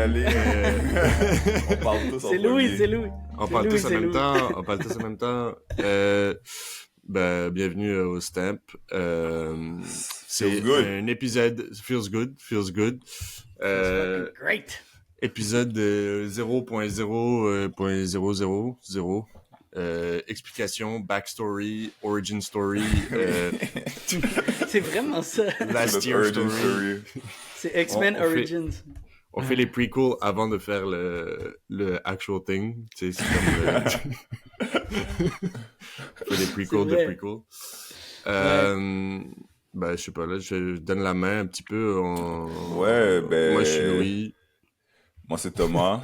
aller. On parle tous en C'est Louis, premier. c'est Louis. On C'est parle Louis, tous en c'est même Louis. temps. On parle tous en même temps. Bienvenue au Stamp. C'est Feels good. un épisode. Feels good. Feels fucking great. Épisode 0.0.000. Explication, backstory, origin story, C'est vraiment ça. last C'est year notre origin story. C'est X-Men On fait- Origins. On fait les prequels avant de faire le actual thing. Tu sais, c'est comme on fait les prequels de vrai. prequels. Ben, je sais pas, là, je donne la main un petit peu. Ouais, ben- Moi, je suis Louis. Moi, c'est Thomas.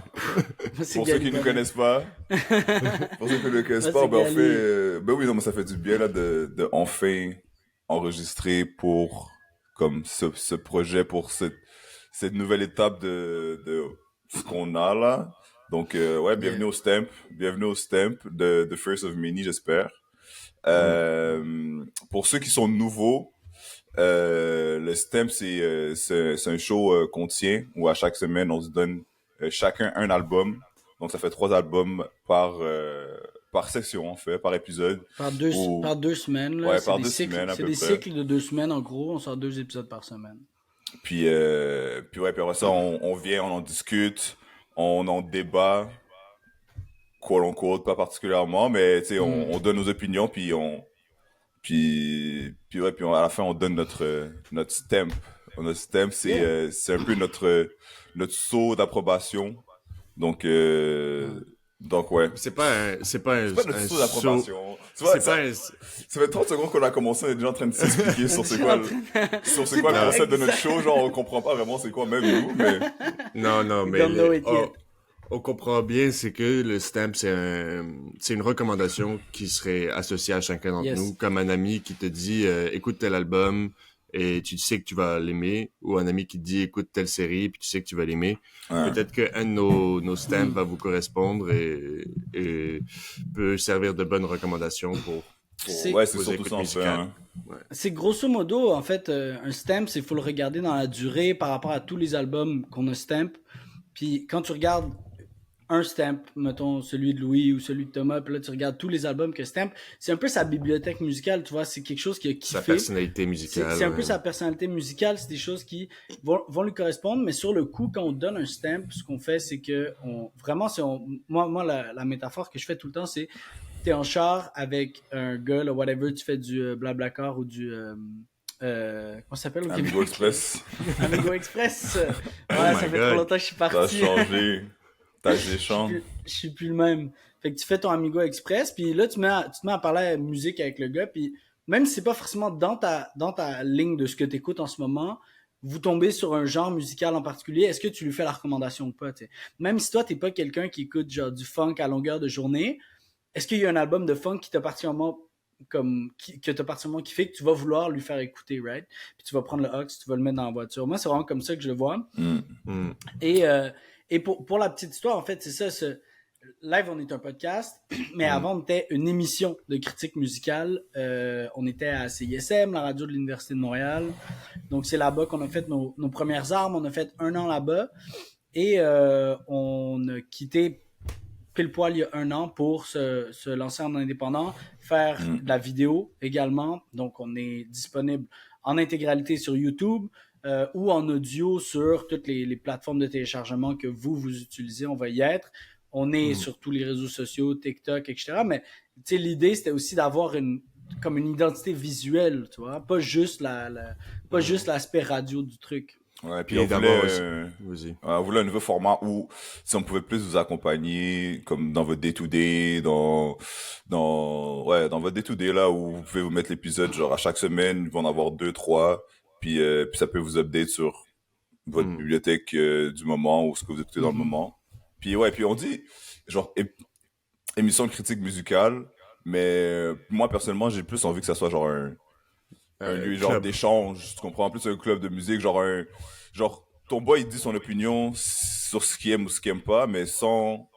Moi, c'est Pour ceux qui Gabi ne connaissent pas, pour ceux qui ne connaissent Moi, pas, c'est ben, on Gali. fait, ben oui, non, mais ça fait du bien, là, de enfin enregistrer pour, comme, ce projet, pour cette nouvelle étape de ce qu'on a, là. Donc, ouais, bienvenue au Stamp. Bienvenue au Stamp de The First of Many, j'espère. Pour ceux qui sont nouveaux, le Stamp, c'est un show qu'on tient où à chaque semaine, on se donne chacun un album. Donc, ça fait 3 albums par section, en fait, par épisode. Par deux semaines. Là. Ouais, C'est par des 2 cycles, semaines, à c'est peu des près. cycles de 2 semaines, en gros. On sort 2 épisodes par semaine. Puis ouais, puis après ça, on vient, on en discute, on en débat, quote unquote, pas particulièrement, mais tu sais, on donne nos opinions, puis ouais, à la fin, on donne notre stamp. Notre stamp, c'est un peu notre sceau d'approbation. Donc ouais. C'est pas un C'est pas notre un sceau saut- d'approbation. Tu vois, C'est pas un... ça fait 30 secondes qu'on a commencé, on est déjà en train de s'expliquer sur c'est quoi le concept de notre show. Genre, on comprend pas vraiment c'est quoi, même nous, mais... Non, We mais don't know it yet. on comprend bien, c'est que le stamp, c'est une recommandation qui serait associée à chacun d'entre Yes. nous, comme un ami qui te dit écoute tel album et tu sais que tu vas l'aimer, ou un ami qui te dit écoute telle série puis tu sais que tu vas l'aimer. Ouais. Peut-être qu'un de nos stamps va vous correspondre et peut servir de bonne recommandation pour Ouais, c'est vos surtout écoutes ça, en fait, musicales. hein. C'est grosso modo, en fait, un stamp, c'est faut le regarder dans la durée par rapport à tous les albums qu'on a stamp. Puis quand tu regardes un stamp, mettons celui de Louis ou celui de Thomas, puis là tu regardes tous les albums que stamp, c'est un peu sa bibliothèque musicale, tu vois, c'est quelque chose qui a kiffé. Sa personnalité musicale. C'est un peu ouais. sa personnalité musicale, c'est des choses qui vont lui correspondre, mais sur le coup, quand on donne un stamp, ce qu'on fait, c'est que moi la métaphore que je fais tout le temps, c'est t'es en char avec un gars, là, whatever, tu fais du Blablacar ou du comment ça s'appelle au Amigo Québec? Express. Amigo Express. Ouais, Oh ça my fait God. trop longtemps que je suis T'as parti. changé. T'as Je échange. suis plus le même. Fait que tu fais ton Amigo Express, puis là, tu te mets à parler à musique avec le gars, puis même si c'est pas forcément dans ta ligne de ce que tu écoutes en ce moment, vous tombez sur un genre musical en particulier, est-ce que tu lui fais la recommandation ou pas, t'sais? Même si toi, t'es pas quelqu'un qui écoute genre du funk à longueur de journée, est-ce qu'il y a un album de funk qui t'a particulièrement que t'as particulièrement kiffé, que tu vas vouloir lui faire écouter, right? Puis tu vas prendre le aux, tu vas le mettre dans la voiture. Moi, c'est vraiment comme ça que je le vois. Et pour la petite histoire, en fait, c'est ça. Live, on est un podcast, mais avant, on était une émission de critique musicale. On était à CISM, la radio de l'Université de Montréal. Donc, c'est là-bas qu'on a fait nos premières armes. On a fait 1 an là-bas. Et on a quitté pile poil il y a 1 an pour se lancer en indépendant, faire de la vidéo également. Donc, on est disponible en intégralité sur YouTube ou en audio sur toutes les plateformes de téléchargement que vous utilisez. On va y être. On est sur tous les réseaux sociaux, TikTok, etc. Mais tu sais, l'idée, c'était aussi d'avoir comme une identité visuelle, tu vois, pas juste pas juste l'aspect radio du truc. Ouais, puis Puis on d'abord voulait, vas-y. on voulait un nouveau format où si on pouvait plus vous accompagner comme dans votre day-to-day, dans votre day-to-day là où vous pouvez vous mettre l'épisode genre à chaque semaine, ils vont en avoir 2, 3, puis ça peut vous update sur votre bibliothèque du moment ou ce que vous écoutez dans le moment. Puis ouais, puis on dit genre émission de critique musicale, mais moi personnellement, j'ai plus envie que ça soit genre un lieu genre club. d'échange, tu comprends, en plus un club de musique, genre ton boy il dit son opinion sur ce qu'il aime ou ce qu'il aime pas, mais sans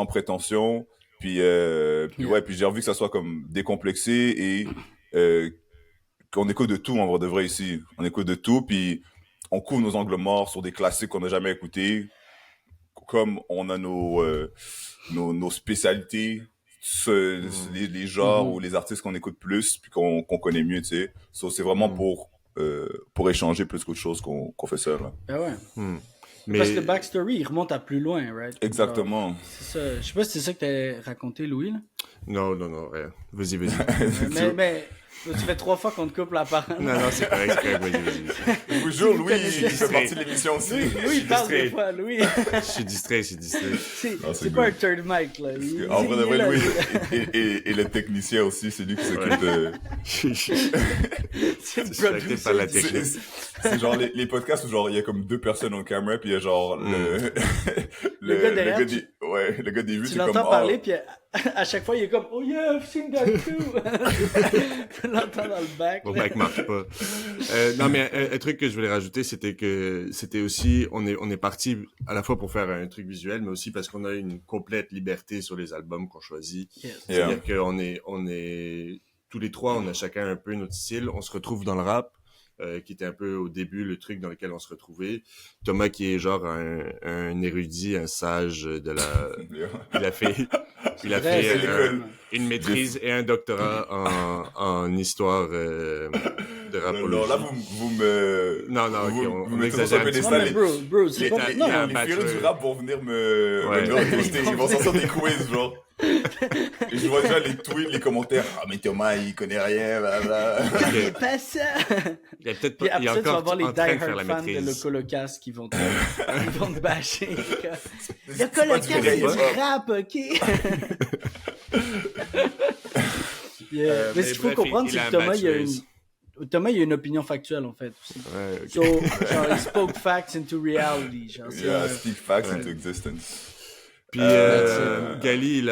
prétention, puis ouais, puis j'ai envie que ça soit comme décomplexé et qu'on écoute de tout en vrai de vrai ici, on écoute de tout, puis on couvre nos angles morts sur des classiques qu'on n'a jamais écoutés, comme on a nos spécialités, les genres ou les artistes qu'on écoute plus puis qu'on connaît mieux, tu sais. So, c'est vraiment pour échanger plus qu'autre chose qu'on fait ça, là. Ben ouais. Mais Parce que le backstory, il remonte à plus loin, right? Exactement. Genre, c'est ça. Je sais pas si c'est ça que t'as raconté, Louis, là. non, rien. Vas-y. mais tu fais 3 fois qu'on te coupe la parole. Non, c'est correct, vas-y. Je vous jure, Louis, connaissez- il fait partie de l'émission aussi. Louis, il parle distrait. des fois, Louis. Je suis distrait. C'est Ah, c'est pas un good. third mic, là. En vrai, de vrai, là, Louis et le technicien aussi, c'est lui qui s'occupe de... Je suis c'est distracté par la producer. technique. C'est genre les podcasts où genre il y a comme 2 personnes en caméra puis il y a genre Le gars derrière, le gars des vues Tu c'est comme l'entends parler, puis à chaque fois, il est comme « Oh yeah, I've seen that too! » Tu l'entends dans le back. Mon là. bac marche pas. Non, mais un truc que je voulais rajouter, c'était aussi, on est parti à la fois pour faire un truc visuel, mais aussi parce qu'on a une complète liberté sur les albums qu'on choisit. Yes. Yeah. C'est-à-dire qu'on est, tous les trois, on a chacun un peu notre style. On se retrouve dans le rap, qui était un peu au début le truc dans lequel on se retrouvait. Thomas qui est genre un érudit, un sage de la, il a fait Vrai, c'est une maîtrise et un doctorat en histoire de rapologie. Non, là vous me Non, ok, vous on mettez exagère sur un un petit Non, pédestal. mais bro, c'est les- pas... les- Non, les- non, Les bachelor. férus du rap vont venir Ouais. me roaster, ils vont sortir des quiz genre. Et je vois déjà les tweets, les commentaires. Ah mais Thomas il connaît rien, blablabla. c'est pas ça! Il y a peut-être Puis pas, il est après, tu vas encore voir les en train de faire die-hard la fans de maîtrise. Locolocast qui vont te bâcher. C'est pas Locolocast, du c'est du vrai rap, ok? Yeah. Mais mais ce qu'il faut bref, comprendre, il c'est a que un Thomas, il a une opinion factuelle, en fait. Aussi. Ouais, ok. So, genre, il spoke facts into reality. Genre, c'est Yeah, speak facts Ouais. into existence. Puis that's Gali, il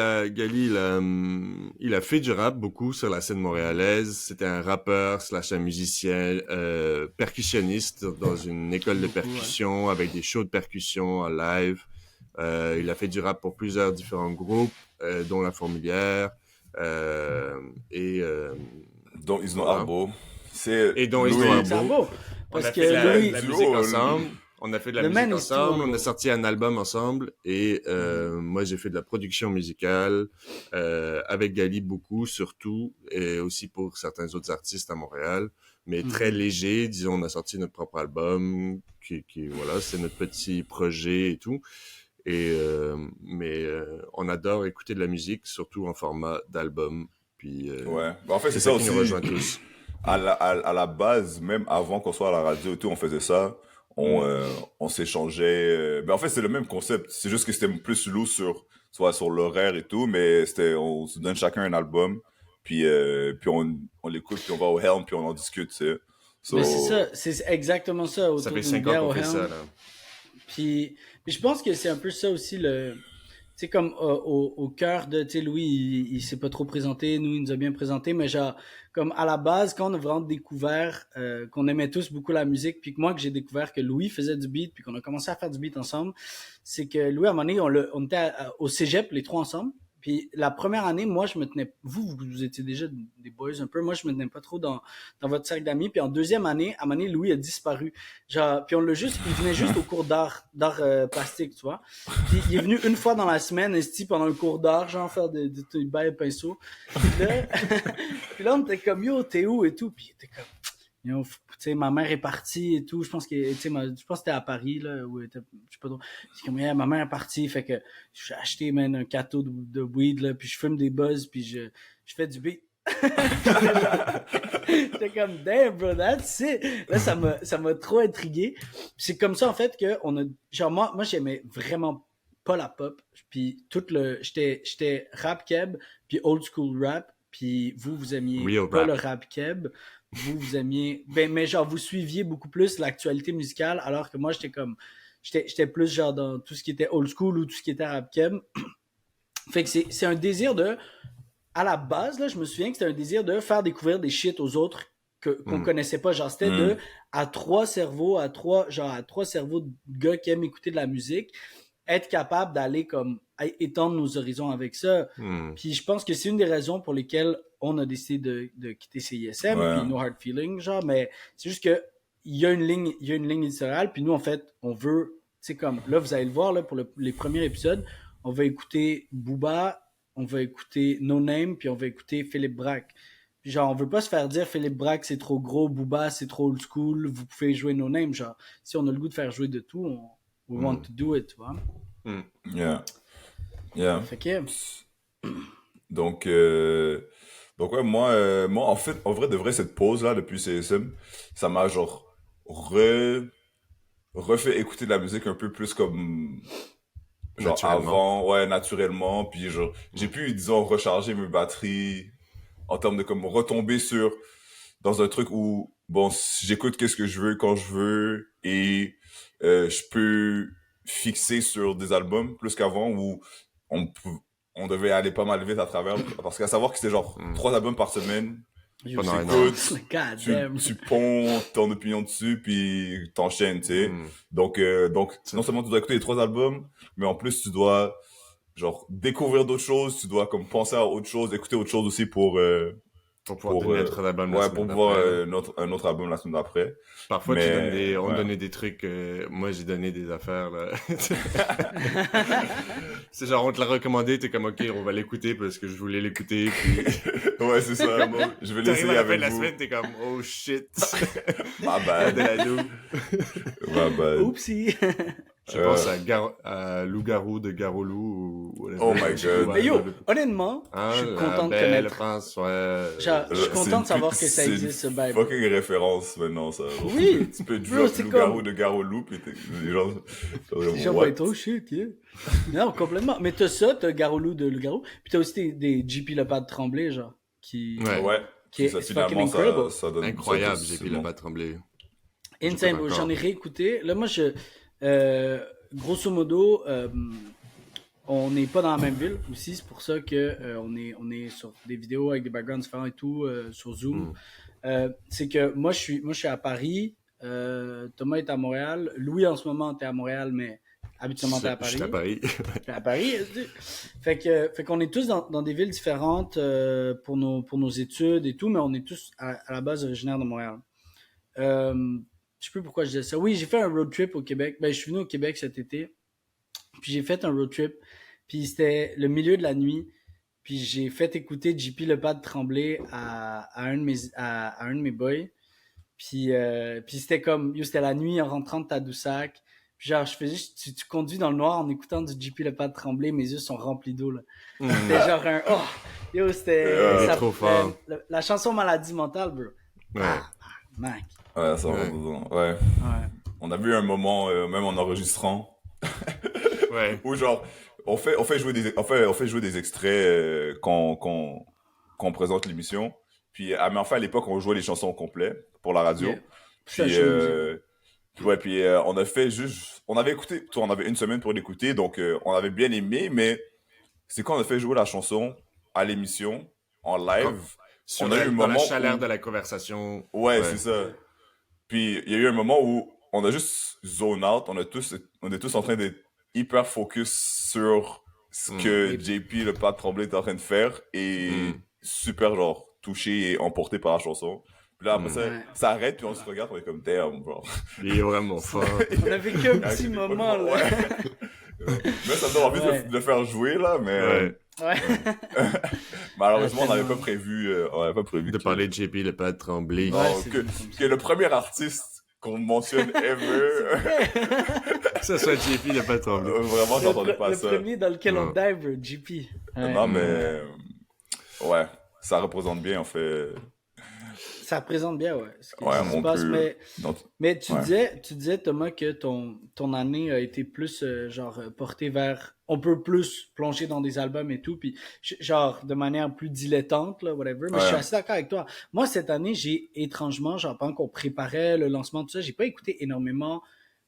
a fait du rap beaucoup sur la scène montréalaise. C'était un rappeur / un musicien percussionniste dans une école de percussion avec des shows de percussion en live. Il a fait du rap pour plusieurs différents groupes, dont La Fourmilière Donc ils ont Voilà. Arbo. Et dont Louis- Ils ont c'est Arbo. beau. On Parce a que fait la Louis, duo, musique ensemble. On a fait de la The man musique is too ensemble. On humble. a sorti un album ensemble. Et moi, j'ai fait de la production musicale avec Gali beaucoup, surtout, et aussi pour certains autres artistes à Montréal. Mais très léger, disons, on a sorti notre propre album, voilà, c'est notre petit projet et tout. Mais on adore écouter de la musique, surtout en format d'album. Puis Ouais. Bah, en fait, c'est c'est ça qui nous aussi. rejoint tous. À la base, même avant qu'on soit à la radio et tout, on faisait ça. On s'échangeait. Ben en fait, c'est le même concept. C'est juste que c'était plus lourd soit sur l'horaire et tout, mais on se donne chacun un album, puis on l'écoute, puis on va au Helm, puis on en discute, tu sais. So, mais c'est ça, c'est exactement ça. Ça autour fait d'une 5 ans bière qu'on au fait Helm. ça, là. Puis je pense que c'est un peu ça aussi tu sais, comme au cœur de, tu sais, Louis, il s'est pas trop présenté, nous, il nous a bien présenté, mais genre, comme à la base, quand on a vraiment découvert qu'on aimait tous beaucoup la musique, puis que moi, que j'ai découvert que Louis faisait du beat, puis qu'on a commencé à faire du beat ensemble, c'est que Louis, à un moment donné, on était au cégep, les trois ensemble, puis la première année, moi, je me tenais, vous étiez déjà des boys un peu, moi, je me tenais pas trop dans votre cercle d'amis, puis en deuxième année, à un moment donné, Louis a disparu. Genre, puis il venait juste au cours d'art plastique, tu vois. Puis il est venu une fois dans la semaine, esti, pendant le cours d'art, genre faire des bails de pinceau. Puis là, on était comme, yo, t'es où et tout, puis il était comme, yo, tu sais, ma mère est partie et tout, je pense que c'était à Paris, là, où elle était, je sais pas trop. C'est comme, yeah, ma mère est partie, fait que j'ai acheté, man, un cateau de weed, là, puis je fume des buzz, puis je fais du beat. J'étais comme, damn, bro, that's it. Là, ça m'a trop intrigué. Puis c'est comme ça, en fait, que genre, moi, j'aimais vraiment pas la pop, puis j'étais rap keb, puis old school rap, puis vous aimiez Real pas rap. le rap keb, vous aimiez, mais genre, vous suiviez beaucoup plus l'actualité musicale, alors que moi, j'étais plus genre dans tout ce qui était old school ou tout ce qui était rap keb. Fait que c'est un désir à la base, là, je me souviens que c'était un désir de faire découvrir des shit aux autres qu'on connaissait pas. Genre, c'était à trois cerveaux de gars qui aiment écouter de la musique, être capable d'aller comme étendre nos horizons avec ça. Puis je pense que c'est une des raisons pour lesquelles on a décidé de quitter CISM, Ouais. puis No Hard Feelings, genre, mais c'est juste que il y a une ligne éditoriale, puis nous, en fait, on veut, tu sais, comme, là, vous allez le voir, là, pour les premiers épisodes, on va écouter Booba, on va écouter No Name, puis on va écouter Philippe Braque. Puis genre, on veut pas se faire dire Philippe Braque, c'est trop gros, Booba, c'est trop old school, vous pouvez jouer No Name, genre, si on a le goût de faire jouer de tout, we want to do it, tu vois. Yeah. Yeah. Fait que, Donc, ouais, moi, en fait, en vrai, de vrai, cette pause-là, depuis CSM, ça m'a genre refait écouter de la musique un peu plus comme, genre Naturellement. avant, ouais, naturellement, puis genre, j'ai pu, disons, recharger mes batteries en termes de comme retomber dans un truc où, bon, j'écoute qu'est-ce que je veux quand je veux et je peux fixer sur des albums plus qu'avant où on, pou- on devait aller pas mal vite à travers parce qu'à savoir que c'était genre 3 albums par semaine, you Pendant un an. God tu, damn. tu ponds ton opinion dessus puis t'enchaînes, tu sais. Donc non seulement tu dois écouter les 3 albums, mais en plus tu dois genre découvrir d'autres choses, tu dois comme penser à autre chose, écouter autre chose aussi Pour pouvoir donner notre album la ouais, semaine pour voir d'après. un autre album la semaine d'après. Parfois, Mais, on ouais. donnait des trucs. Moi, j'ai donné des affaires. Là. C'est genre, on te l'a recommandé, t'es comme, ok, on va l'écouter parce que je voulais l'écouter. Puis... Ouais, c'est ça. Comme, oh, Je vais t'arrives l'essayer à la fin avec de la vous. semaine, t'es comme, oh shit. Ma bad. De la doux. Ma bad. Oupsie. Je pense à Loup-Garou de Garou-Loup. Ou Oh my God. Mais yo, honnêtement, je suis content de connaître. France, ouais. Genre, je suis C'est content une de savoir pute- que ça c'est existe, ce une bail. fucking référence maintenant, ça. Oui. Tu peux Bro, drop c'est Loup-Garou comme- de Garou-Loup pis les gens... Les gens vont être oh shit, yeah. Non, complètement. Mais t'as ça, t'as Garou-Loup de Loup-Garou, puis t'as aussi des JP Le Pas de Tremblay, genre, qui... Ouais. Qui est ça, fucking finalement, incredible. ça donne... Incroyable, ça, j'ai c'est pu bon. le pas trembler. Insane, J'écoute j'en ai encore. réécouté. Là, moi, grosso modo, on n'est pas dans la même ville aussi. C'est pour ça que on est sur des vidéos avec des backgrounds différents et tout, sur Zoom. C'est que moi, je suis à Paris. Thomas est à Montréal. Louis, en ce moment, t'es à Montréal, mais habituellement, t'es à Paris. Je suis à Paris. T'es à Paris. Fait qu'on est tous dans des villes différentes pour nos études et tout, mais on est tous à la base originaires de Montréal. Je sais plus pourquoi je disais ça. Oui, j'ai fait un road trip au Québec. Ben, je suis venu au Québec cet été. Puis j'ai fait un road trip. Puis c'était le milieu de la nuit. Puis j'ai fait écouter JP Le Pas de Tremblay à un de mes boys. Puis c'était comme, yo, c'était la nuit en rentrant de Tadoussac. Puis genre, je faisais, tu conduis dans le noir en écoutant du JP Le Pas de Tremblay. Mes yeux sont remplis d'eau, là. C'était genre yo, c'était... Il est trop fort. La chanson Maladie mentale, bro. Ouais. Mec. Ouais, ça Ouais. ouais. Ouais. On a vu un moment, même en enregistrant, Ouais. où genre, on fait jouer des extraits quand on présente l'émission. Puis, mais enfin, à l'époque, on jouait les chansons au complet pour la radio. Yeah. Puis, Ça, ouais, puis on a fait juste... On avait écouté, on avait une semaine pour l'écouter, donc on avait bien aimé, mais c'est quand on a fait jouer la chanson à l'émission, en live, on a eu un Dans la moment chaleur où... de la conversation. Ouais, c'est ça. Puis il y a eu un moment où on a juste zone out, on est tous en train d'être hyper focus sur ce que JP Le Pas de Tremblay est en train de faire et super genre touché et emporté par la chanson. Puis là après ça arrête puis on se regarde, on est comme damn, genre. Il est vraiment fort. On a vécu un petit moment, là. Ouais. Mais ça me donne envie de le faire jouer là, mais Ouais. malheureusement Ouais, on n'avait pas prévu, De parler de JP Le Pas de Tremblay. Non, Ouais, c'est que, comme ça. que le premier artiste qu'on mentionne ever, Que ce soit JP Le Pas de Tremblay. vraiment j'entendais pas le ça. premier dans lequel on Non. dive, JP. Ouais. Non mais ouais, ça représente bien en fait. Ça représente bien, ouais. Ce qui Ouais, se on passe, peut. mais tu Ouais. disais, Thomas, que ton année a été plus, portée vers... On peut plus plonger dans des albums et tout, puis genre, de manière plus dilettante, là, whatever. Mais je suis Ouais. assez d'accord avec toi. Moi, cette année, j'ai étrangement, genre, pendant qu'on préparait le lancement, tout ça, j'ai pas écouté énormément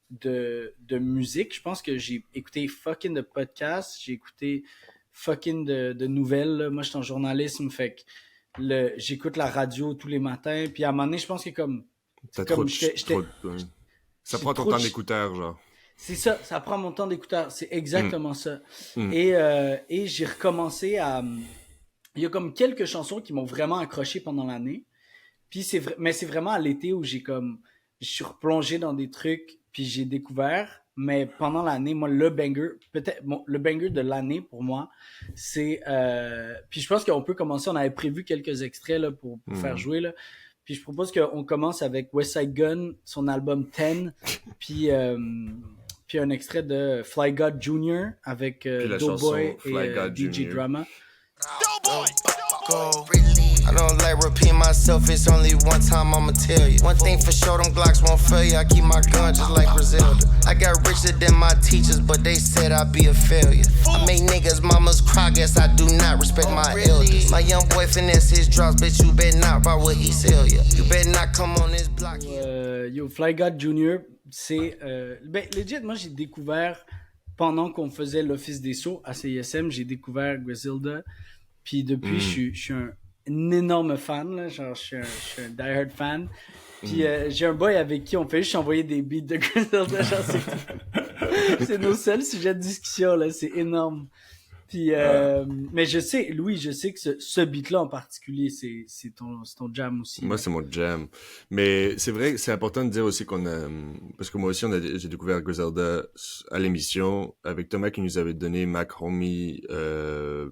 de musique. Je pense que j'ai écouté fucking de podcasts, j'ai écouté fucking de nouvelles, là. Moi, je suis en journalisme, fait que j'écoute la radio tous les matins, puis à un moment donné, je pense que comme T'as comme trop de... j'étais- trop de- Ça j'ai prend ton trop temps de- d'écouteur, genre. c'est ça prend mon temps d'écouteur, c'est exactement ça. Mm. Et j'ai recommencé à... Il y a comme quelques chansons qui m'ont vraiment accroché pendant l'année, puis mais c'est vraiment à l'été où j'ai je suis replongé dans des trucs, puis j'ai découvert. Mais pendant l'année, moi, le banger, peut-être, bon, le banger de l'année pour moi, c'est. Puis je pense qu'on peut commencer. On avait prévu quelques extraits là, pour faire jouer. Là. Puis je propose qu'on commence avec West Side Gun, son album 10, puis, puis un extrait de Fly God Jr. avec Doughboy et DJ Drama. Doughboy! I don't like repeating myself, it's only one time I'ma tell you. One thing for sure, them Glocks won't fail you. I keep my gun just like Griselda. I got richer than my teachers, but they said I'd be a failure. I make niggas mamas cry, guess I do not respect my elders. My young boy finesse his drops, bitch, you better not buy what he sell you. You better not come on this block. Yo, Fly God Jr., c'est... ben, legit, moi, j'ai découvert, pendant qu'on faisait l'Office des Sceaux à CISM, j'ai découvert Griselda. Puis depuis, je suis un énorme fan, là. Genre, je suis un die-hard fan. Puis j'ai un boy avec qui on fait juste envoyer des beats de Griselda. Genre, c'est nos seuls sujets de discussion, là. C'est énorme. Puis, mais je sais, Louis, je sais que ce beat-là en particulier, c'est ton jam aussi. Moi, c'est mon jam. Mais c'est vrai que c'est important de dire aussi qu'on a... Parce que moi aussi, j'ai découvert Griselda à l'émission avec Thomas qui nous avait donné Mac Homie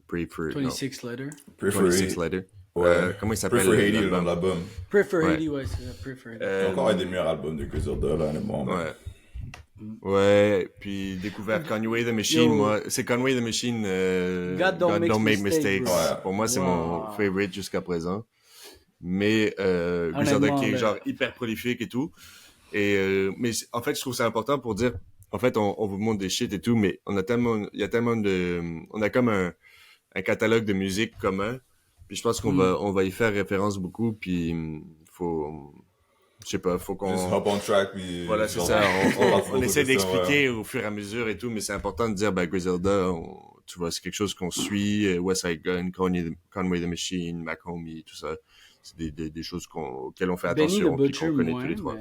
Pray for... 26 Letter. 26 Letter. Ouais. Comment il s'appelle? Pray for Haiti, l'album. Pray for Haiti, ouais, c'est ça. Pray for Haiti. C'est encore un des meilleurs albums de Griselda, là, honnêtement. Ouais. Ouais, puis découvert Conway the Machine, moi, c'est Conway the Machine, God Don't Make Mistakes. Ouais. Pour moi, c'est mon favorite jusqu'à présent. Mais, Griselda qui est genre hyper prolifique et tout. Et, mais en fait, je trouve ça important pour dire, en fait, on vous montre des shit et tout, mais on a tellement, il y a tellement on a comme un catalogue de musique commun. Puis je pense qu'on on va y faire référence beaucoup, puis faut, je sais pas, faut qu'on... Juste hop on track, puis... Voilà, c'est ça. On essaie d'expliquer au fur et à mesure et tout, mais c'est important de dire, Griselda, tu vois, c'est quelque chose qu'on suit, West Side Gun, Conway the Machine, Mac Homie, tout ça. C'est des choses auxquelles on fait attention, puis qu'on connaît tous les trois.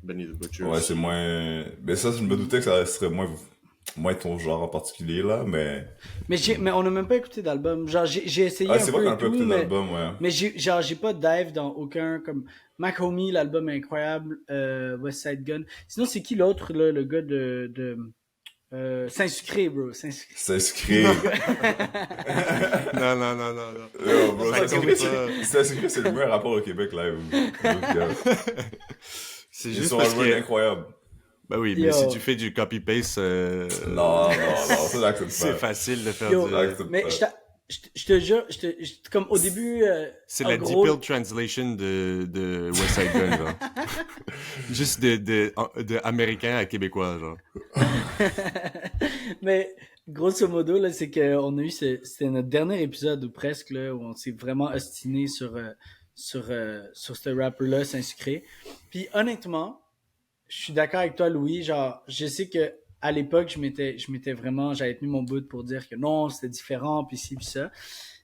Benny the Butcher. Ouais, c'est moins... Mais ça, je me doutais que ça serait moins ton genre en particulier, là, mais... Mais on n'a même pas écouté d'album. Genre, j'ai essayé c'est vrai qu'on a pas écouté d'album, ouais. Mais j'ai pas dive dans aucun, comme... Mac Homie, l'album est incroyable. West Side Gun. Sinon, c'est qui l'autre, là, le gars de Saint-Sucré, bro. Saint-Sucré. Non. Yo, bro, Saint-Sucré, c'est le meilleur rapport au Québec, live. Donc, c'est juste parce que... incroyable. Ben oui, mais si tu fais du copy-paste... Non, ça j'accepte pas. C'est facile de faire mais je te jure, comme au début... c'est la deep translation de West Side Gun, genre. Juste de américain à québécois, genre. Mais grosso modo, là, c'est qu'on a eu... C'était notre dernier épisode, ou presque, là, où on s'est vraiment ostiné sur ce rapper-là, Saint-Sucré. Puis honnêtement, je suis d'accord avec toi, Louis. Genre, je sais que à l'époque, je m'étais vraiment, j'avais tenu mon bout pour dire que non, c'était différent, puis ci, puis ça.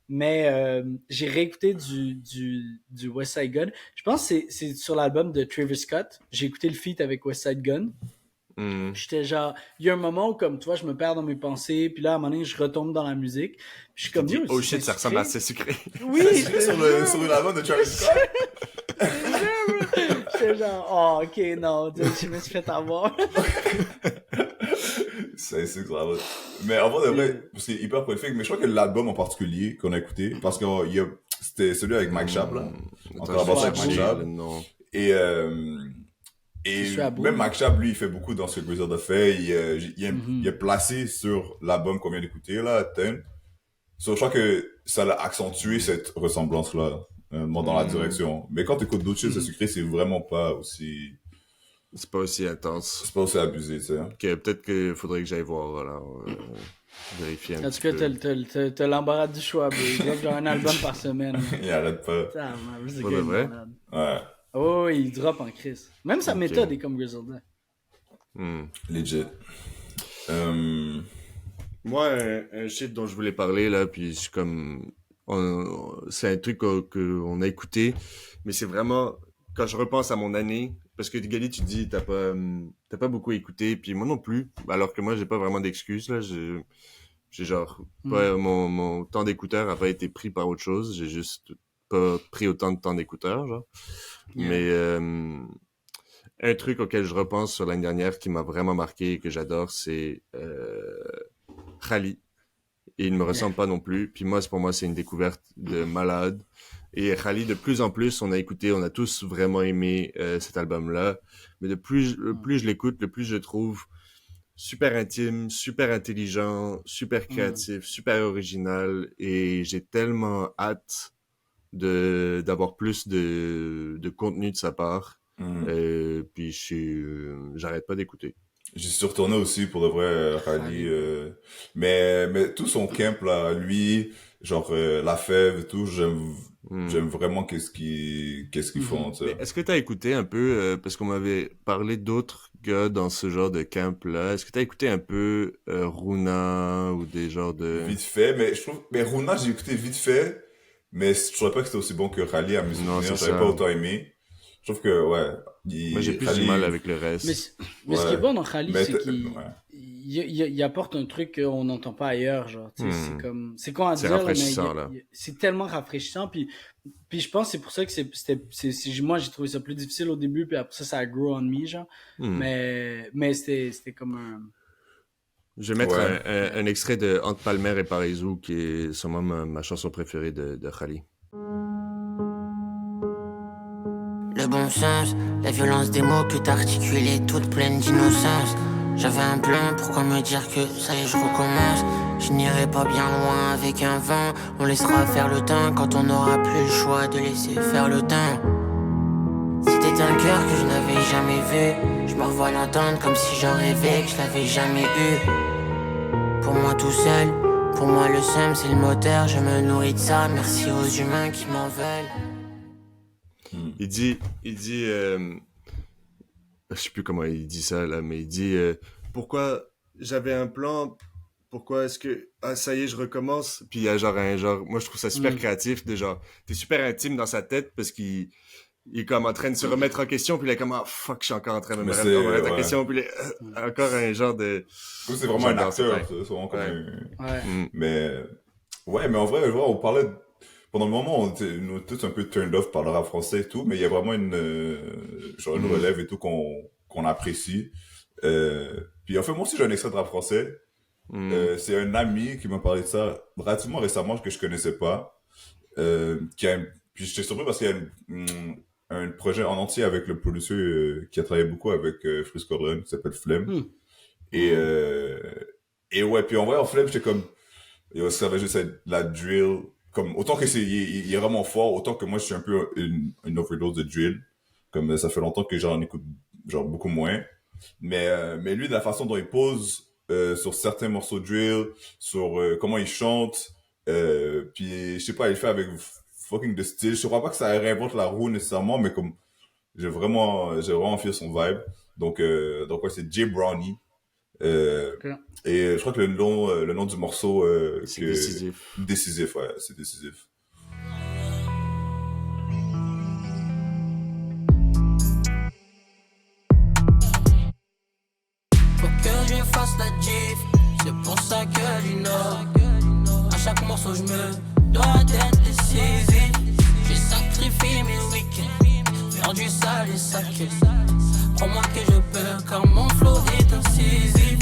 Mais j'ai réécouté du West Side Gun. Je pense que c'est sur l'album de Travis Scott. J'ai écouté le feat avec West Side Gun. J'étais genre, il y a un moment où, comme toi, je me perds dans mes pensées, puis là, à un moment donné, je retombe dans la musique. Puis je suis comme, oh shit, ça ressemble à Saint-Sucré. Oui, sur l'album de Travis Scott. J'étais genre, oh, ok, non, je me suis fait avoir. C'est ça. Mais en vrai, de vrai, c'est hyper prolifique. Mais je crois que l'album en particulier qu'on a écouté, parce que c'était celui avec Mike Schaap, là. En collaboration avec Mike Schaap. Et même Mike Schaap, lui, il fait beaucoup dans ce que Griselda fait. Il est placé sur l'album qu'on vient d'écouter, là, Ten. Je crois que ça a accentué cette ressemblance-là, dans la direction. Mais quand tu écoutes d'autres choses, c'est sucré, c'est vraiment pas aussi... C'est pas aussi intense. C'est pas aussi abusé, tu sais. Peut-être qu'il faudrait que j'aille voir, alors, vérifier un petit peu. En tout cas, t'as l'embarras du choix, bro. Il drop genre un album par semaine. Il arrête pas. C'est pas vrai? Ouais. Oh, il drop en crise. Même sa méthode est comme Griselda. Legit. Moi, un shit dont je voulais parler, là, puis je suis comme... c'est un truc qu'on a écouté, mais c'est vraiment... Quand je repense à mon année, parce que Gali, tu dis, t'as pas beaucoup écouté, puis moi non plus, alors que moi, j'ai pas vraiment d'excuses, là. J'ai genre... pas, mon temps d'écouteur a pas été pris par autre chose, j'ai juste pas pris autant de temps d'écouteur, genre. Yeah. Mais un truc auquel je repense sur l'année dernière qui m'a vraiment marqué et que j'adore, c'est Khali. Et il ne me ressemble pas non plus. Puis moi, pour moi, c'est une découverte de malade. Et Khali, de plus en plus, on a tous vraiment aimé cet album-là. Mais le plus je l'écoute, le plus je le trouve super intime, super intelligent, super créatif, super original. Et j'ai tellement hâte d'avoir plus de contenu de sa part. Puis j'arrête pas d'écouter. J'y suis retourné aussi pour de vrai, Rally. Mais tout son camp, là, lui, genre La Fève et tout, j'aime vraiment qu'est-ce qu'ils font, tu Mais sais. est-ce que t'as écouté un peu, parce qu'on m'avait parlé d'autres gars dans ce genre de camp-là, est-ce que t'as écouté un peu Runa ou des genres de... Vite fait, mais Runa, j'ai écouté vite fait, mais je trouvais pas que c'était aussi bon que Rally à mes Non, souvenirs, c'est j'avais ça. pas autant aimé. Je trouve que, ouais, Moi, j'ai plus du Rally, mal avec le Mais, reste. mais ce qui est ouais, bon dans Khali, mais, c'est qu'il ouais. il apporte un truc qu'on n'entend pas ailleurs, genre, tu sais, c'est comme, c'est con à C'est dire, là, mais rafraîchissant, là. c'est tellement rafraîchissant, puis je pense que c'est pour ça que moi j'ai trouvé ça plus difficile au début, puis après ça a grow on me, genre, Hmm. mais c'était comme un, Je vais mettre Ouais. un extrait de Entre Palmer et Parisou, qui est sûrement ma chanson préférée de Khali. Le bon sens, la violence des mots que t'articulais, toute pleine d'innocence. J'avais un plan, pourquoi me dire que ça y est, je recommence. Je n'irai pas bien loin avec un vent. On laissera faire le temps quand on n'aura plus le choix de laisser faire le temps. C'était un cœur que je n'avais jamais vu. Je me revois l'entendre comme si j'en rêvais, que je l'avais jamais eu. Pour moi tout seul, pour moi le seum c'est le moteur. Je me nourris de ça, merci aux humains qui m'en veulent. Il dit, je sais plus comment il dit ça là, mais il dit pourquoi j'avais un plan, pourquoi est-ce que ça y est je recommence, puis il y a moi je trouve ça super créatif de genre t'es super intime dans sa tête parce qu'il est comme en train de se remettre en question, puis il est comme fuck je suis encore en train de me Mais remettre en ouais. question, puis encore un genre de Je trouve que c'est vraiment un j'adore acteur, ça, c'est vraiment comme ouais. ouais. Mais, ouais, mais en vrai, je vois, on parlait, pendant le moment, on était nous, tous un peu turned off par le rap français et tout, mais il y a vraiment genre une relève et tout qu'on apprécie. Puis en fait, moi aussi, j'ai un extrait de rap français. C'est un ami qui m'a parlé de ça relativement récemment, que je connaissais pas. Puis j'étais surpris parce qu'il y a un projet en entier avec le producteur qui a travaillé beaucoup avec Freeze Corleone, qui s'appelle Flemme. Et ouais, puis en vrai, en Flemme, j'étais comme, ça va juste être la drill. Comme, autant que il est vraiment fort, autant que moi, je suis un peu une overdose de drill. Comme, ça fait longtemps que j'en écoute, genre, beaucoup moins. Mais lui, de la façon dont il pose, sur certains morceaux de drill, sur comment il chante, puis je sais pas, il le fait avec fucking de style. Je crois pas que ça réinvente la roue nécessairement, mais comme, j'ai vraiment fait son vibe. Donc ouais, c'est Jay Brownie. Ok. Et je crois que le nom du morceau, c'est décisif. Décisif, ouais, c'est décisif. Faut que je fasse la gif, c'est pour ça que j'innove. À chaque morceau je me dois d'être décisif. J'ai sacrifié mes week-ends, faire du sale et saqué. Crois-moi que je peux car mon flow est incisif.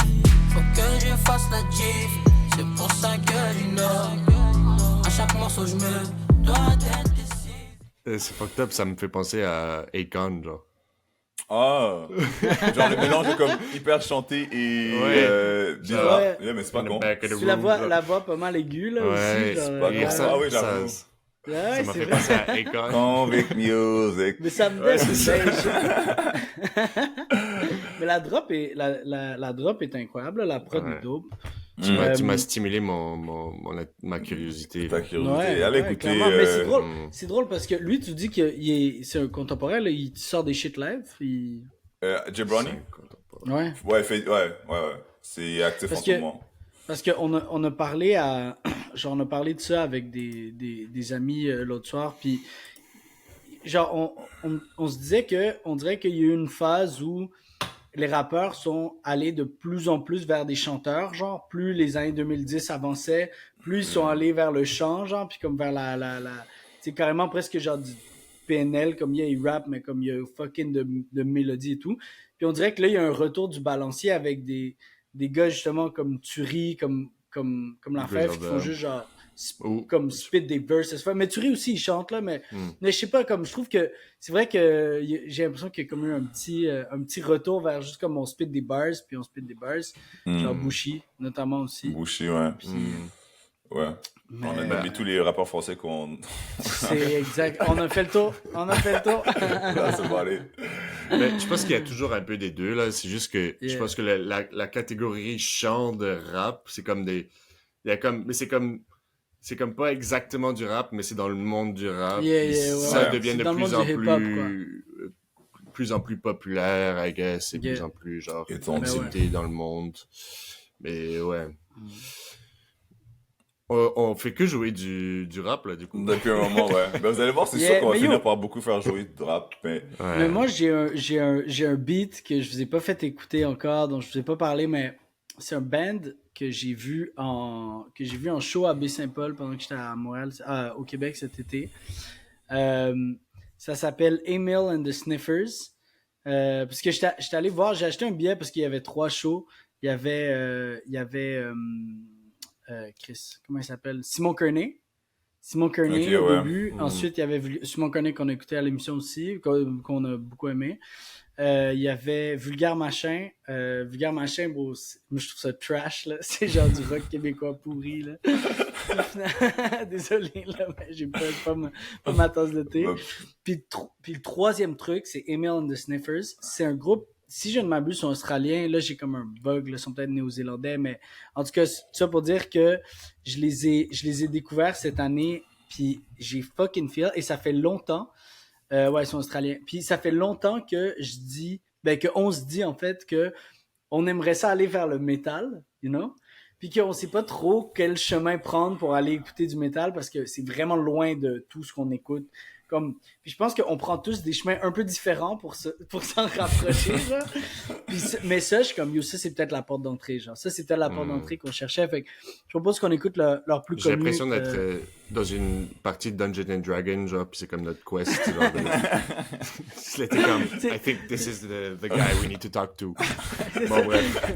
Faut que je fasse la gif, c'est pour ça que j'innove. À chaque morceau je me dois d'être décisif. C'est fucked up, ça me fait penser à Akon, genre. Ah! Genre le mélange est comme hyper chanté et Ouais. bizarre. Ouais. Ouais, mais c'est pas con. Tu la voix pas mal aiguë, là, Ouais, aussi. c'est genre, pas et con. ça, Ah oui, ça, j'avoue. ça Ouais, m'a c'est fait vrai. penser à Akon. Convict Music. Mais ça me Ouais, donne c'est une ça. Mais la drop est incroyable, là, la prod Ouais. est dope. Tu m'as stimulé ma curiosité. Ta Là. curiosité. Allez écouter. clairement. Mais hmm. c'est drôle parce que lui, tu dis que c'est un contemporain, là, il sort des shit live. Jay Brownie? Ouais. Ouais. C'est actif Parce en que- ce moment. Parce qu'on a parlé genre, on a parlé de ça avec des amis l'autre soir, puis genre, on se disait on dirait qu'il y a eu une phase où les rappeurs sont allés de plus en plus vers des chanteurs, genre, plus les années 2010 avançaient, plus ils sont allés vers le chant, genre, puis comme vers c'est carrément presque genre PNL, comme il rappe, mais comme il y a fucking de mélodies et tout. Puis on dirait que là, il y a un retour du balancier avec des gars justement comme Turi, comme l'enfer, qui font juste genre comme spit des verses. Mais Turi aussi, il chante là, mais je sais pas, comme je trouve que c'est vrai que j'ai l'impression qu'il y a comme eu un petit retour vers juste comme on spit des bars, puis on spit des bars. Genre Bushi, notamment aussi. Bushi, ouais. Ouais. Mais... On a mis tous les rappeurs français qu'on... C'est exact. On a fait le tour. Là, c'est bon, allez. Mais je pense qu'il y a toujours un peu des deux, là. C'est juste que je pense que la catégorie chant de rap, c'est comme des... Il y a comme... Mais c'est comme pas exactement du rap, mais c'est dans le monde du rap. Ça devient de plus en plus populaire, I guess. C'est de plus en plus, genre, accepté dans le monde. Mais ouais. On fait que jouer du rap, là, du coup. Depuis un moment, ouais. Ben, vous allez voir, c'est sûr qu'on va finir par beaucoup faire jouer du rap, mais... Ouais. Mais moi, j'ai un beat que je vous ai pas fait écouter encore, dont je vous ai pas parlé, mais c'est un band que j'ai vu en show à Baie-Saint-Paul pendant que j'étais à Montréal, au Québec cet été. Ça s'appelle Emil and the Sniffers. Parce que j'étais allé voir, j'ai acheté un billet parce qu'il y avait 3 shows. Il y avait Chris, comment il s'appelle? Simon Kearney okay, au début. Ensuite, il y avait Simon Kearney qu'on a écouté à l'émission aussi, qu'on a beaucoup aimé. Il y avait Vulgaire Machin. Vulgaire Machin, bro, moi je trouve ça trash, là. C'est genre du rock québécois pourri, là. Désolé, là, mais j'ai pas ma tasse de thé. Puis le troisième truc, c'est Emil and the Sniffers. C'est un groupe, si je ne m'abuse, sont australiens. Là, j'ai comme un bug, là, ils sont peut-être néo-zélandais, mais en tout cas, ça pour dire que je les ai découverts cette année, puis j'ai fucking feel, et ça fait longtemps. Ouais, ils sont australiens. Puis ça fait longtemps que qu'on se dit en fait que on aimerait ça aller vers le métal, you know? Puis qu'on sait pas trop quel chemin prendre pour aller écouter du métal parce que c'est vraiment loin de tout ce qu'on écoute. Puis je pense qu'on prend tous des chemins un peu différents pour s'en rapprocher, genre. Mais ça, je suis comme, ça, c'est peut-être la porte d'entrée, genre. Ça, c'était la porte d'entrée qu'on cherchait. Fait que je propose qu'on écoute leur plus connu. J'ai l'impression d'être dans une partie de Dungeons and Dragons, genre, puis c'est comme notre quest, genre. C'était comme, I think this is the guy we need to talk to. Bon, bref.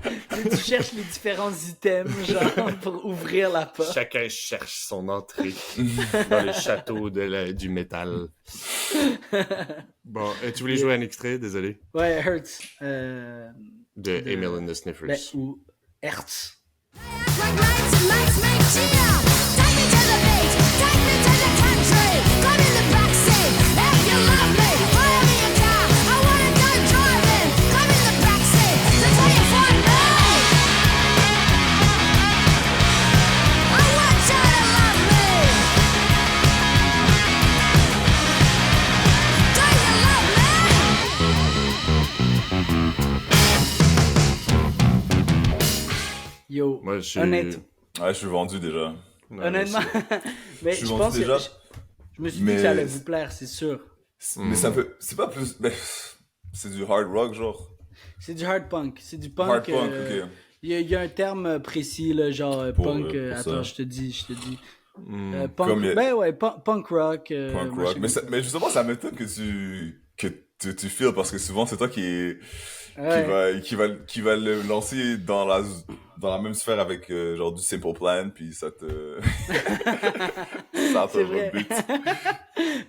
Tu cherches les différents items, genre, pour ouvrir la porte. Chacun cherche son entrée dans le château du métal. Bon, tu voulais jouer un extrait, désolé? Ouais, Hertz. De Emil and the Sniffers. Ou Hertz. Yo, Ouais, je suis vendu déjà. Ouais, honnêtement, mais je pense que je me suis dit que ça allait vous plaire, c'est sûr. Mais ça peut, c'est pas plus, c'est du hard rock genre. C'est du hard punk, c'est du punk. Hard punk, ok. Il y a un terme précis là, genre punk. Attends, je te dis. Punk, punk rock. Punk rock. Mais justement, ça m'étonne que tu feels parce que souvent c'est toi qui va le lancer dans la même sphère avec genre du Simple Plan puis ça te rebute.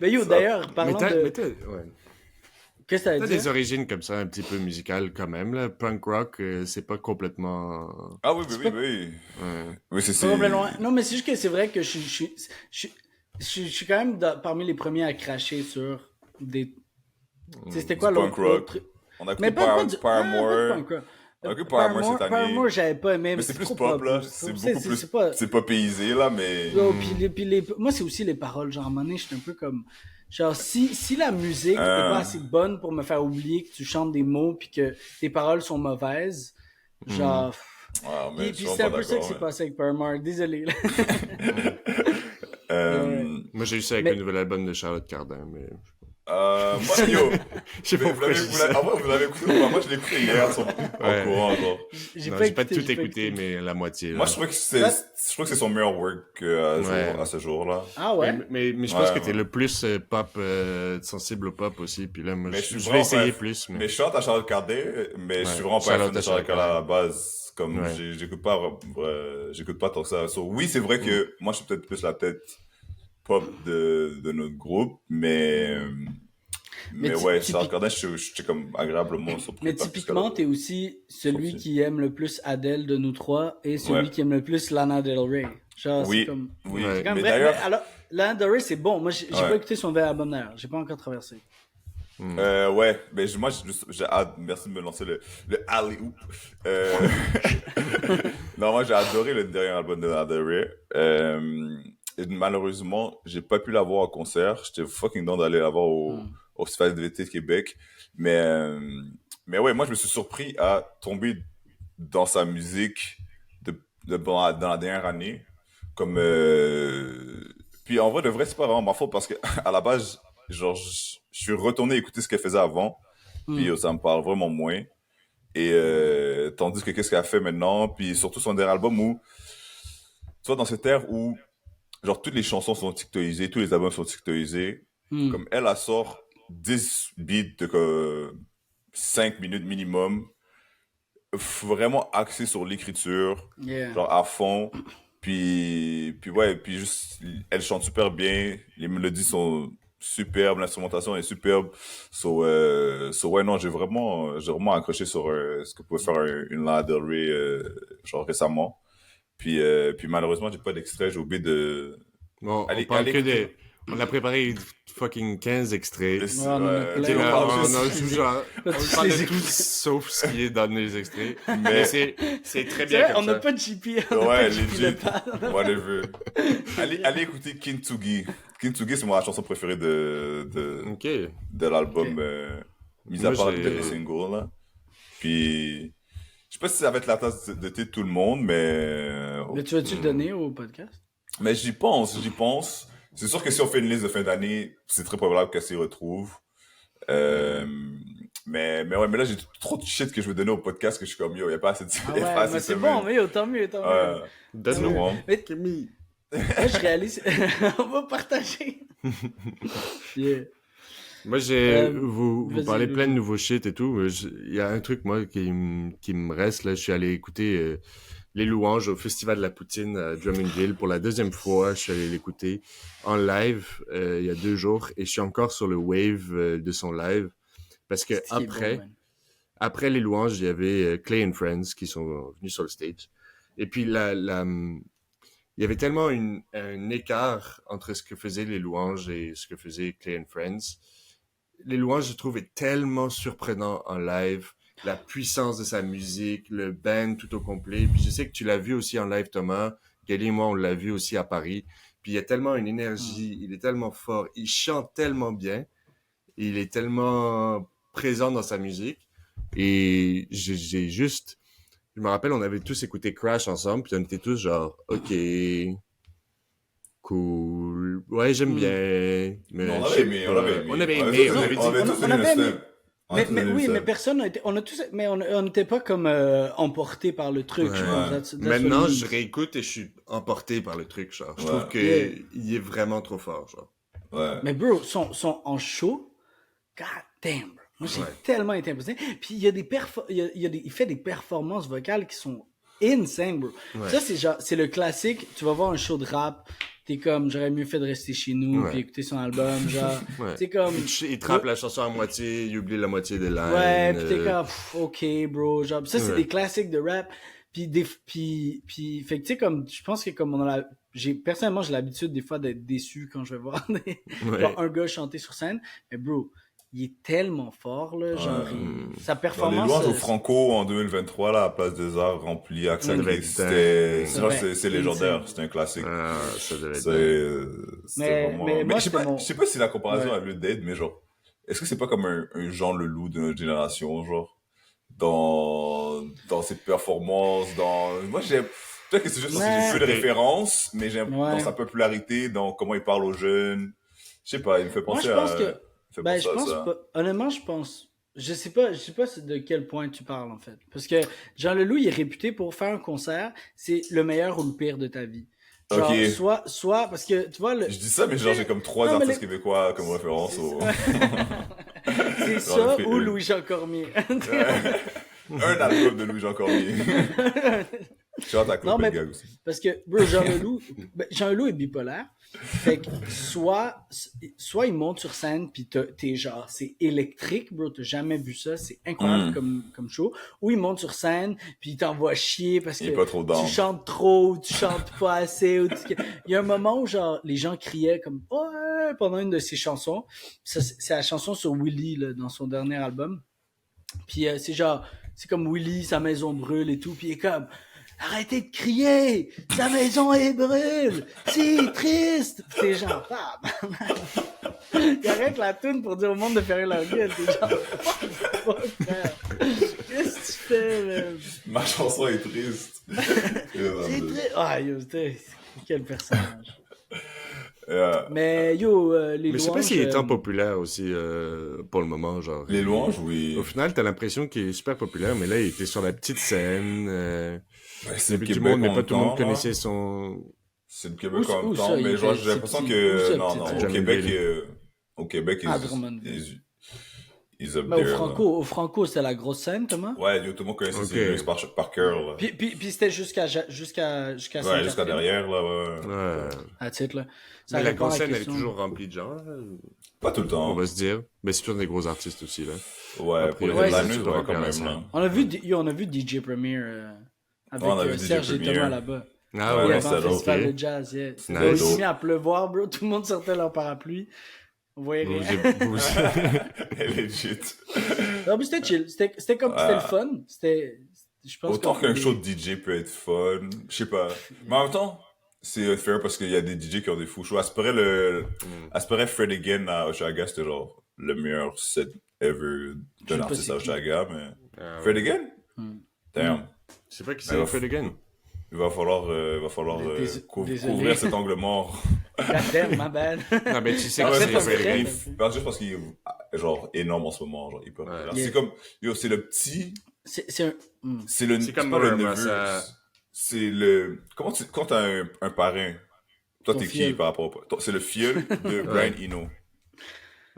Mais yo, d'ailleurs, parlant de... Qu'est-ce que t'as des origines comme ça, un petit peu musicales quand même, là. Punk rock, c'est pas complètement... Ah oui. Oui, c'est... Complètement... Non, mais c'est juste que c'est vrai que je suis quand même parmi les premiers à cracher sur des... C'était quoi l'autre... On a écouté Paramore. On a écouté Paramore cette année. Paramore, j'avais pas aimé. Mais c'est plus pop, là. C'est beaucoup plus... C'est pas paysé, là, mais... Moi, c'est aussi les paroles. Genre, à un moment donné, j'étais un peu comme... Genre, si la musique est pas assez bonne pour me faire oublier que tu chantes des mots puis que tes paroles sont mauvaises, genre... Et puis c'est un peu ça qui s'est passé avec Paramore. Désolé, là. Moi, j'ai eu ça avec le nouvel album de Charlotte Cardin, mais... Moi, yo, Je sais pas vous pourquoi l'avez, je dis ça. en vrai, vous l'avez écouté ou pas? Moi, je l'ai écouté hier, en Ouais. courant, genre. J'ai Non, pas j'ai pas écouté, tout j'ai pas écouté, mais la moitié. Moi, Là. je trouvais que Ouais. je trouve que c'est son meilleur work Ouais. à ce jour-là. Ah ouais? Mais je pense Ouais, que t'es ouais. le plus pop, sensible au pop aussi. Puis là, moi, Mais je vais vraiment essayer pas- plus. Mais je chante à Charles Cadet, mais je suis Ouais. vraiment pas un fan Shout-out de à Charles Charles Cadet à la Cadet. base. Comme, Ouais. j'écoute pas tant que ça. So, oui, c'est vrai que moi, je suis peut-être plus la tête pop de notre groupe, mais Mais ouais, typi- Charles Cadet, j'étais comme agréablement surpris Mais par ce typiquement, qu'elle t'es a aussi celui sorti. qui aime le plus Adele de nous trois et celui Ouais. qui aime le plus Lana Del Rey. Genre, c'est Oui, comme... oui. Ouais. C'est quand même Mais vrai. d'ailleurs, Mais alors, Lana Del Rey, c'est bon. Moi, j'ai Ouais. pas écouté son nouvel album d'ailleurs. J'ai pas encore traversé. Ouais, mais j'ai hâte, merci de me lancer le alley-oop. Non, moi, j'ai adoré le dernier album de Lana Del Rey. Et malheureusement, j'ai pas pu la voir en concert. J'étais fucking down d'aller la voir au Festival de l'été de Québec. Mais ouais, moi, je me suis surpris à tomber dans sa musique dans la dernière année. Comme, puis en vrai, de vrai, c'est pas vraiment ma faute parce que, à la base, genre, je suis retourné écouter ce qu'elle faisait avant. Puis ça me parle vraiment moins. Et tandis que qu'est-ce qu'elle a fait maintenant, puis surtout son dernier album où, tu vois, dans cette ère où, genre, toutes les chansons sont TikTokisées, tous les albums sont TikTokisés, comme elle sort 10 beats de 5 minutes minimum, vraiment axé sur l'écriture, Yeah. genre à fond, puis ouais, puis juste, elle chante super bien, les mélodies sont superbes, l'instrumentation est superbe, so ouais, non, j'ai vraiment accroché sur ce que pouvait faire une Lana Del Rey, genre récemment, puis malheureusement, j'ai pas d'extrait, j'ai oublié de... Bon, on Allez, parle allez que écouter. des... On a préparé fucking 15 extraits. Ouais, Ouais, on en a plein. T'sais, on là, parle on juste- a juste genre... On On tous parle les de tout écouter. sauf ce qui est dans les extraits. Mais- Mais c'est très C'est bien vrai, comme on ça. n'a pas de JP. On a Ouais, pas de JP legit. Lepage. Whatever. Allez écouter Kintsugi. Kintsugi, c'est ma chanson préférée Ok. de l'album, Ok. mis à Moi, part j'ai- le single, là. Puis, je sais pas si ça va être la tasse de thé de tout le monde, Mais tu vas-tu le donner au podcast? mais j'y pense. C'est sûr que si on fait une liste de fin d'année, c'est très probable qu'elle s'y retrouve. Mais ouais, mais là, j'ai trop de shit que je veux donner au podcast que je suis comme, yo, y a pas assez de, Ah y a pas ouais, assez mais de c'est semaines. bon, mais yo, tant mieux, tant mieux. Ouais. Donne-nous. bon. Mais Camille. moi, je réalise... on va partager. Yeah. Moi, vous vas-y, parlez Loulou. plein de nouveaux shit et tout. Il y a un truc, moi, qui me reste. Là, je suis allé écouter Les Louanges au Festival de la Poutine à Drummondville pour la deuxième fois. Je suis allé l'écouter en live il y a 2 jours et je suis encore sur le wave de son live parce que C'est ce qui est après, bon, man. après Les Louanges, il y avait Clay and Friends qui sont venus sur le stage. Et puis, il y avait tellement un écart entre ce que faisaient Les Louanges et ce que faisait Clay and Friends. Les Louanges, je trouve, est tellement surprenant en live. La puissance de sa musique, le band tout au complet. Puis je sais que tu l'as vu aussi en live, Thomas. Kelly et moi, on l'a vu aussi à Paris. Puis il y a tellement une énergie, il est tellement fort, il chante tellement bien, il est tellement présent dans sa musique. Et j'ai juste... Je me rappelle, on avait tous écouté Crash ensemble, puis on était tous genre, OK, cool, ouais, j'aime bien. Mais On je sais avait aimé, pas. on avait aimé. On avait On aimé, avait on avait dit... tous donné on le avait aimé. seum. On a Mais tous donné le oui, seum. mais personne n'a été... On a tous... Mais on n'était pas comme emportés par le truc, je Ouais. pense. That's Maintenant, what it je means. réécoute et je suis emporté par le truc, genre. Je Ouais. trouve que Yeah. il est vraiment trop fort, genre. Ouais. Mais bro, son en show, god damn, bro. Moi, j'ai Ouais. tellement été impressionné. Puis il y a il fait des performances vocales qui sont insane, bro. Ouais. Ça, c'est genre, c'est le classique. Tu vas voir un show de rap, t'es comme, j'aurais mieux fait de rester chez nous Ouais. puis écouter son album, genre. Ouais. C'est comme, Il trappe la chanson à moitié, il oublie la moitié des lignes. ouais, puis t'es comme, pff, ok, bro, genre. Ça, c'est Ouais. des classiques de rap. Puis fait que tu sais, comme, je pense que comme personnellement, j'ai l'habitude des fois d'être déçu quand je vais voir Ouais. genre un gars chanter sur scène. Mais bro, il est tellement fort, là, genre, sa Dans les performance. louanges au Franco en 2023, là, à Place des Arts, rempli à Ça devait être c'était, dingue. genre, Ouais. c'est légendaire, c'est un classique. Ah, ça devait être C'est, dingue. c'était vraiment, mais moi, je sais c'était pas, mon- je sais pas si la comparaison Ouais. a lieu d'être, mais genre, est-ce que c'est pas comme un Jean Leloup de notre génération, genre, dans ses performances, moi j'ai, peut-être que c'est juste parce que j'ai Ouais. peu de références, mais j'aime Ouais. dans sa popularité, dans comment il parle aux jeunes. Je sais pas, il me fait Moi, penser je pense à... que Fais Ben, penser je à pense ça. pas. Honnêtement, je pense. Je sais pas de quel point tu parles, en fait. Parce que Jean Leloup, il est réputé pour faire un concert, c'est le meilleur ou le pire de ta vie. Ok. Genre, soit, parce que, tu vois, Je dis ça, mais genre, j'ai comme 3 Non, mais artistes québécois comme référence c'est au... c'est Genre, ça le ou fait- Louis-Jean Cormier. Ouais. Un album de Louis-Jean Cormier. Chante à Non, Claude mais Belgag aussi. parce que, bro, Jean Leloup est bipolaire. Fait que soit il monte sur scène pis t'es genre, c'est électrique, bro, t'as jamais vu ça, c'est incroyable comme show. Ou il monte sur scène pis il t'envoie chier parce Il est que pas trop down. tu chantes trop, ou tu chantes pas assez. Il y a un moment où genre, les gens criaient comme, ouais, pendant une de ses chansons. Ça, c'est la chanson sur Willy, là, dans son dernier album. Puis c'est genre, c'est comme Willy, sa maison brûle et tout, puis il est comme, arrêtez de crier, sa maison est brûle, c'est triste. Puis t'es genre, il arrête la toune pour dire au monde de fermer leur gueule. T'es genre, fuck, frère. Qu'est-ce que tu fais, man? Ma chanson est triste. C'est triste. Ah, yo, quel personnage. Yeah. Mais yo, les Mais je sais pas louanges, s'il est tant populaire aussi pour le moment, genre. Les louanges, oui. Au final, t'as l'impression qu'il est super populaire, mais là, il était sur la petite scène. Ouais, c'est Il y le avait du Québec monde, mais en pas même tout le monde temps, connaissait là. son... C'est le Québec Où en même ça, temps, il mais était- genre, j'ai c'est l'impression petit. que... Où ça, Non, petit- non, petit- au Drummondville. Québec, au Québec, Ah, Drummondville. ils up Mais there, au Franco, c'était la grosse scène, Thomas? là. Ouais, yo, tout le monde connaissait Ok. ses lyrics par cœur, là. Puis c'était jusqu'à Ouais, jusqu'à Sainte-Catherine. derrière, là, ouais. Ouais. À titre, là. Ça Mais la répond à grosse scène, elle est question. toujours remplie de gens, là. Pas tout le temps. On va se dire. Mais c'est toujours des gros artistes aussi, là. Ouais, Après, pour les ouais, headliners, c'est ouais, sûr, quand la même, scène. là. On a vu DJ Premier avec Ouais, on a vu DJ Serge et Premier. Thomas là-bas. Ah Ouais, Il y ouais, avait c'était un dope. festival ok. de jazz, yeah. Nice. Bro, il s'est mis à pleuvoir, bro. Tout le monde sortait leur parapluie. On voyait Vous, rien. vous- Legit. Non, mais c'était chill. C'était comme, c'était le fun. Je pense Autant qu'on qu'un fait show des- de DJ peut être fun, je sais pas. Mais en même temps, c'est fair parce qu'il y a des DJ qui ont des fous shows. Aspirait Fred Again à Oshaga, c'était genre le meilleur set ever Je sais d'un pas artiste c'est à qui. Oshaga, mais... Ah ouais. Fred Again? Hmm. Damn. Je sais pas qui Ouais, c'est, Fred Again. Il va falloir Désolé. couvrir cet angle mort. God damn, my bad. Non, mais tu sais Ah, que ouais, c'est c'est Fred vrai. Again. Juste parce qu'il est genre énorme en ce moment, genre hyper Ouais. populaire. Yeah. C'est comme, yo, c'est le petit, C'est un... C'est comme pas le Norma, neveu, ça- c'est le, quand t'as un parrain, toi Ton t'es qui fiel. par rapport c'est le fiel de Brian Eno.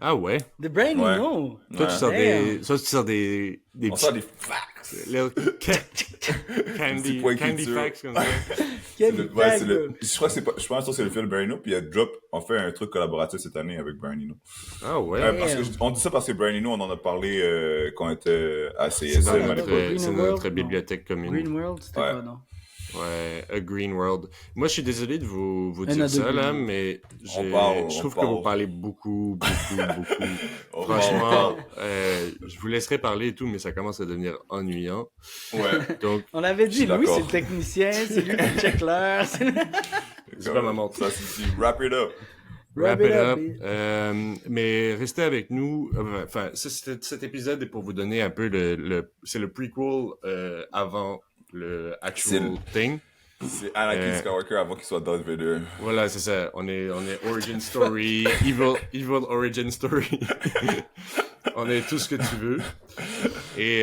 Ah ouais. The Brain, Ouais. no. Toi, tu sors Damn. des... Toi, tu sors des On petits... sort des facts. little Petits candy, points candy culture. facts comme ça. Quel Ouais, tag, c'est le, bro. je crois que je pense que c'est le fiel de Brian Eno, puis il a drop, on fait un truc collaboratif cette année avec Brian Eno. Ah ouais. On dit ça parce que Brian Eno, on en a parlé quand on était à C'est CSM dans à Green l'époque. notre, c'est World, dans notre non. bibliothèque commune. Green World, c'était Ouais. quoi, non? Ouais, A Green World. Moi, je suis désolé de vous Un dire à deux ça, là, Green. mais parle, je on trouve que parle. vous parlez beaucoup. On Franchement, je vous laisserai parler et tout, mais ça commence à devenir ennuyant. Ouais. Donc, On avait Je dit, suis Louis, d'accord. c'est le technicien, c'est lui qui check l'heure. c'est pas ma montre. Ça, c'est wrap it up. Wrap it up. bitch. Mais restez avec nous. Enfin, cet épisode est pour vous donner un peu c'est le prequel avant le C'est actual le- thing. C'est Anakin Skywalker avant qu'il soit Darth Vader. Voilà, c'est ça. On est origin story, evil origin story. On est tout ce que tu veux. Et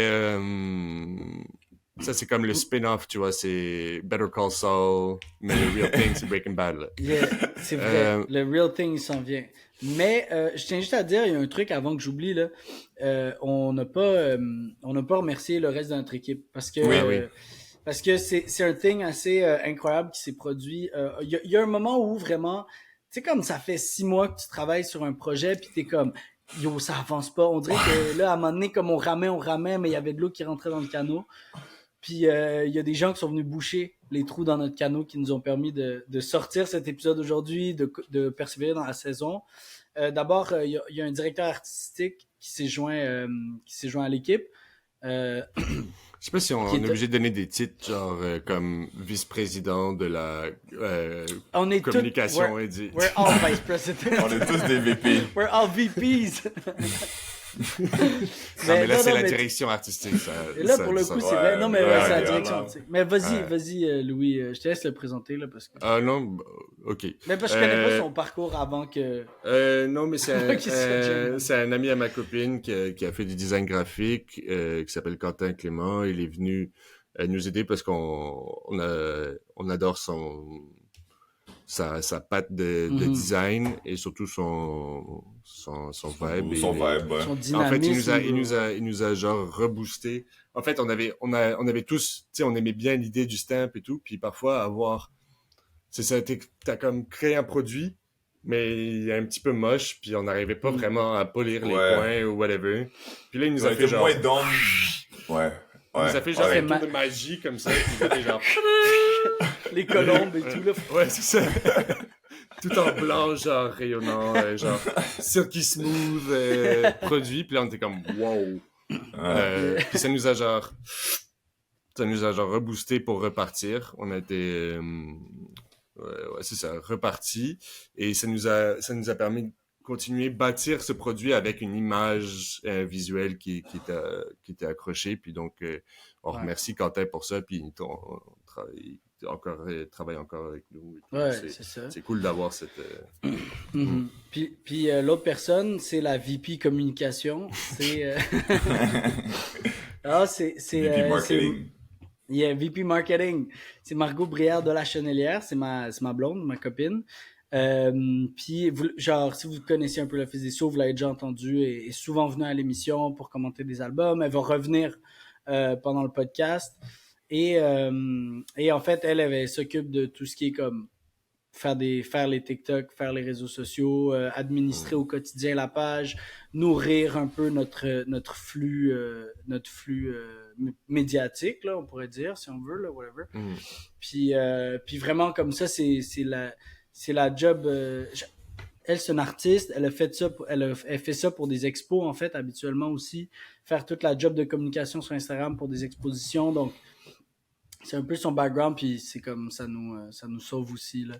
ça, c'est comme le spin-off, tu vois. C'est Better Call Saul, mais le real thing, c'est Breaking Bad. Là. Yeah, c'est vrai. Le real thing, il s'en vient. Mais je tiens juste à dire, il y a un truc avant que j'oublie là. On n'a pas remercié le reste de notre équipe parce que Oui. parce que c'est un thing assez incroyable qui s'est produit. Il y a un moment où vraiment, tu sais comme ça fait 6 mois que tu travailles sur un projet puis t'es comme yo ça avance pas. On dirait que là à un moment donné comme on ramait, mais il y avait de l'eau qui rentrait dans le canot. Puis il y a des gens qui sont venus boucher les trous dans notre canot qui nous ont permis de sortir cet épisode aujourd'hui, de persévérer dans la saison. D'abord, il y a un directeur artistique qui s'est joint à l'équipe. Je sais pas si on Qui est était- obligé de donner des titres, genre comme vice-président de la On est communication tous, et dit. we're all vice president. On est tous des VP. We're all VPs. mais là, non, c'est non, la mais- direction artistique. Ça, Et là, ça- pour le ça- coup, c'est ouais, vrai. Non, mais ouais, c'est la ouais, direction. ouais. Tu sais. Mais vas-y, Ouais. vas-y, Louis. Je te laisse le présenter, là, parce que... Ah non, ok. Mais parce que je connais pas Euh, son parcours avant que... Non, mais c'est Avant qu'il soit jeune. c'est un ami à ma copine qui a fait du design graphique, qui s'appelle Quentin Clément. Il est venu nous aider parce on adore sa patte de Mhm. design et surtout son vibe. Son Et- vibe, ouais. Son En dynamisme. fait, il nous a genre reboosté. En fait, on avait tous, tu sais, on aimait bien l'idée du stamp et tout, puis parfois c'est ça, t'as comme créé un produit, mais il est un petit peu moche, puis on n'arrivait pas vraiment à polir les Ouais. coins ou whatever. Puis là, il nous On a fait était genre, moins down. Ouais. il nous a fait genre Ouais. un tour de magie comme ça, puis il a fait genre, Les colombes et tout, là. ouais, c'est ça. Tout en blanc, genre rayonnant, genre silky smooth produit, puis là on était comme wow. Puis ça nous a genre reboosté pour repartir. On a été ouais, c'est ça, reparti et ça nous a permis de continuer bâtir ce produit avec une image visuelle qui était accrochée, puis donc on Ouais. remercie Quentin pour ça, puis il travaille encore avec nous. Et tout. Ouais, c'est ça. C'est cool d'avoir cette Mhm. Puis l'autre personne, c'est la VP communication. C'est ah, c'est VP marketing. Yeah, VP marketing. C'est Margot Brière de la Chenelière, c'est ma blonde, ma copine. Puis genre si vous connaissez un peu la Fils des Sceaux, vous l'avez déjà entendu, et est souvent venue à l'émission pour commenter des albums. Elle va revenir pendant le podcast. Et en fait, elle s'occupe de tout ce qui est comme faire les TikTok, faire les réseaux sociaux, administrer au quotidien la page, nourrir un peu notre flux médiatique, là, on pourrait dire, si on veut, là, whatever. Puis vraiment comme ça, c'est la job. Elle, c'est une artiste, elle fait ça pour des expos, en fait, habituellement aussi, faire toute la job de communication sur Instagram pour des expositions, donc c'est un peu son background, puis c'est comme ça nous sauve aussi, là.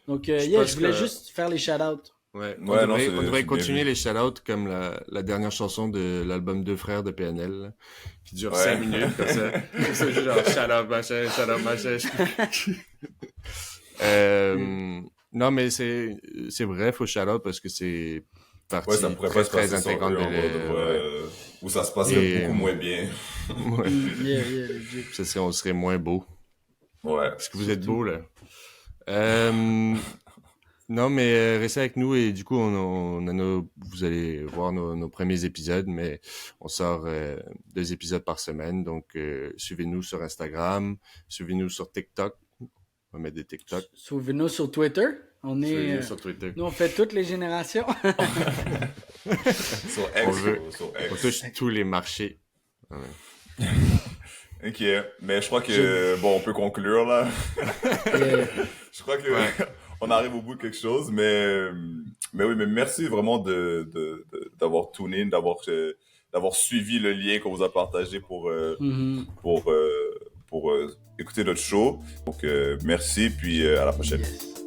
Donc je voulais juste faire les shout-outs. Ouais, Ouais, non, on c'est devrait bien continuer vu. les shout-outs comme la dernière chanson de l'album Deux Frères de PNL, là, qui dure Ouais. 5 minutes, comme ça. C'est juste genre shout-out, machin. Non, mais c'est vrai, faut shout-out parce que c'est partie Ouais, ça pourrait très, pas se très passer sans intégrante eux, de en mode, où ça se passerait Et, beaucoup moins bien. Ouais. Yeah, legit. On serait moins beau. Ouais. Est-ce que vous êtes beau, là? Non, mais restez avec nous et du coup, vous allez voir nos premiers épisodes, mais on sort 2 épisodes par semaine. Donc, suivez-nous sur Instagram, suivez-nous sur TikTok. On va mettre des TikTok. Suivez-nous sur Twitter. On est, Suivez-nous sur Twitter. nous, on fait toutes les générations. Sur X. On veut- Sur On X. touche tous les marchés. Ouais. Ok, mais je crois que, bon, on peut conclure, là. Et, Je crois que Ouais. on arrive au bout de quelque chose, mais oui, mais merci vraiment d'avoir tuné, d'avoir suivi le lien qu'on vous a partagé pour écouter notre show. Donc, merci, puis à la prochaine. yes.